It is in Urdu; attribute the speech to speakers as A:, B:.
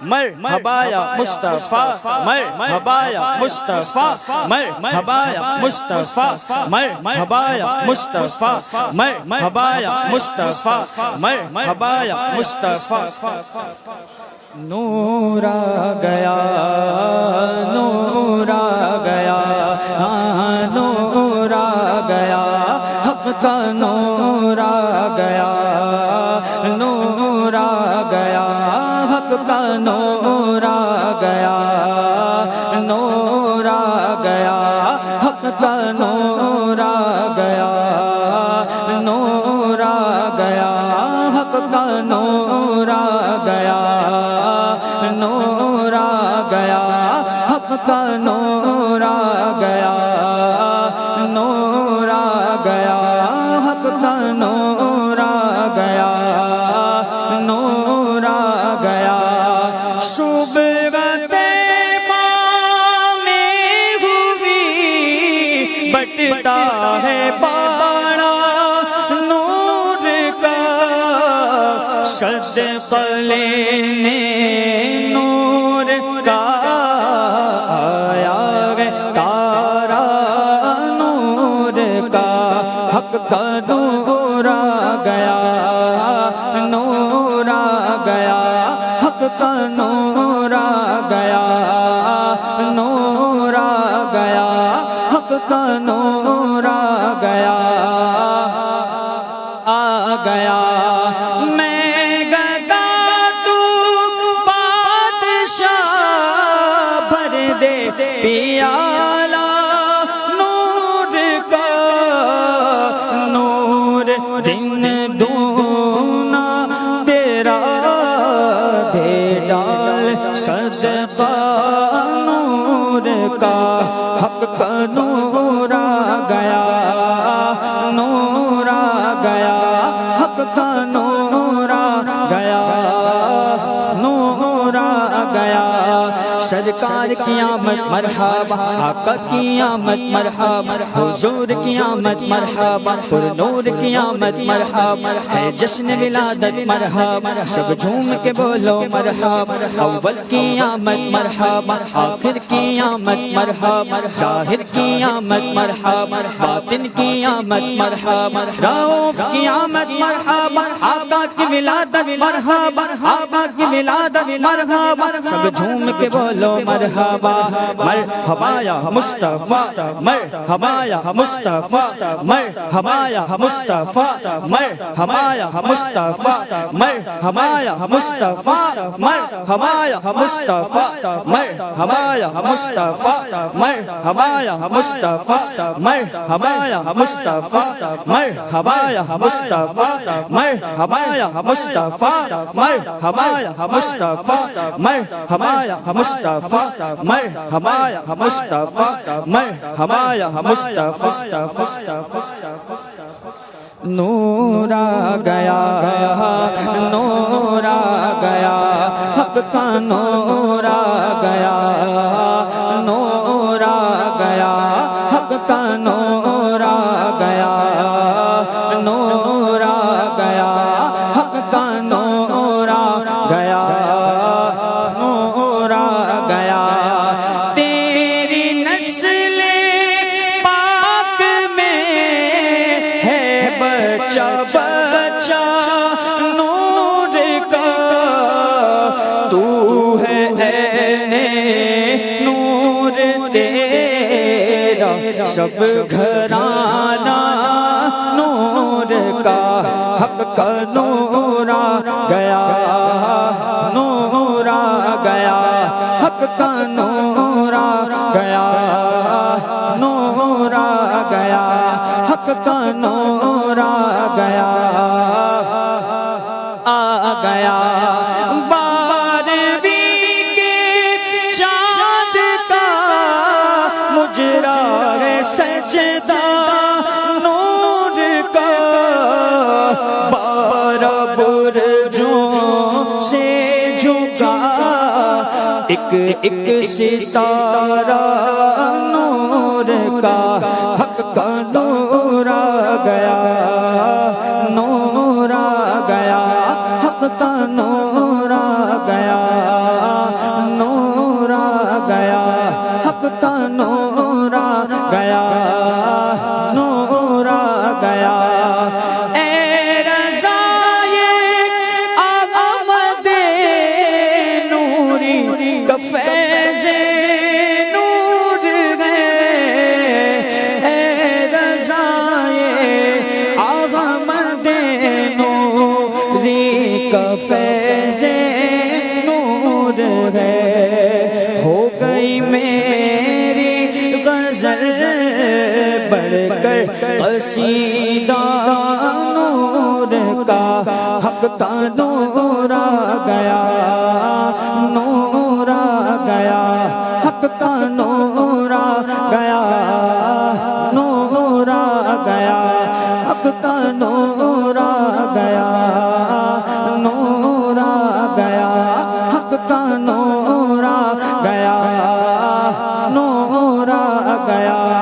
A: مرحبا یا مصطفیٰ مرحبا یا مصطفیٰ مرحبا یا مصطفیٰ مرحبا یا مصطفیٰ مرحبا یا مصطفیٰ مرحبا یا مصطفیٰ نور آ گیا نور آ گیا نور آ گیا حق کا نور آ گیا نور آ گیا حق کا نور آ گیا نور آ گیا حق کا نور آ گیا نور آ گیا حق کا نور آ گیا نور آ گیا حق کا نور آ گیا نور آ گیا حق کا نور آ گیا نور آ گیا صبح طیبہ میں ہوئی بٹتا ہے باڑا نور کا صدقہ لینے نور کا آیا ہے تارا نور کا حق کا نور آ گیا نور آ گیا حق کا نور آ گیا نور آ گیا حق کا نور آ گیا آ گیا میں گدا تو بادشاہ بھر دے پیالہ نور کا نور دن دونا تیرا دے ڈال صدقہ نور کا حق کا نور آ گیا نور آ گیا حق کا نور آ گیا نور آ گیا سرکار کی آمد مرحبا آقا کی آمد مرحبا حضور کی آمد مرحبا پر نور کی آمد مرحبا ہے جشن ولادت مرحبا سب جھوم کے بولو مرحبا اول کی آمد مرحبا آخر کی آمد مرحبا ظاہر کی آمد مرحبا باطن کی آمد مرحبا رؤوف کی آمد مرحبا آقا کی ولادت مرحبا آقا کی ولادت مرحبا سب جھوم کے بولو مرحبا مرحبا یا مصطفیٰ مرحبا یا مصطفیٰ مرحبا یا مصطفیٰ مرحبا یا مصطفیٰ مرحبا یا مصطفیٰ مرحبا یا مصطفیٰ مرحبا یا مصطفیٰ مرحبا یا مصطفیٰ مرحبا یا مصطفیٰ مرحبا یا مصطفیٰ مرحبا یا مصطفیٰ مرحبا یا مصطفیٰ مرحبا یا مصطفیٰ مرحبا یا مصطفیٰ مرحبا یا مصطفیٰ نور آ گیا نور آ گیا حق کا نور آ گیا نور آ گیا حق کا نور آ گیا نور آ گیا حق کا نور آ گیا نور آ گیا تیری نسل پاک میں ہے بچہ بچہ نور کا تو ہے نور تیرا سب گھرانہ نور کا حق کا نور آ گیا نور آ گیا حق کا نور آ گیا نور آ گیا حق کا نور آ گیا آ گیا بارہویں کے چاند کا مجرا ہے سجدہ نور کا بارہ برجوں سے جھکا ایک ایک ستارہ نور کا حق کا نور آ گیا نور آ گیا حق کا نور آ نور ہے، ہو گئی میری غزل بڑھ کر قصیدہ نور کا، حق کا نور آ گیا، نور آ گیا، حق کا نور آ گیا، نور آ گیا، حق کا نور آ گیا، نور آ گیا، حق کا نور آ گیا، نور آ گیا۔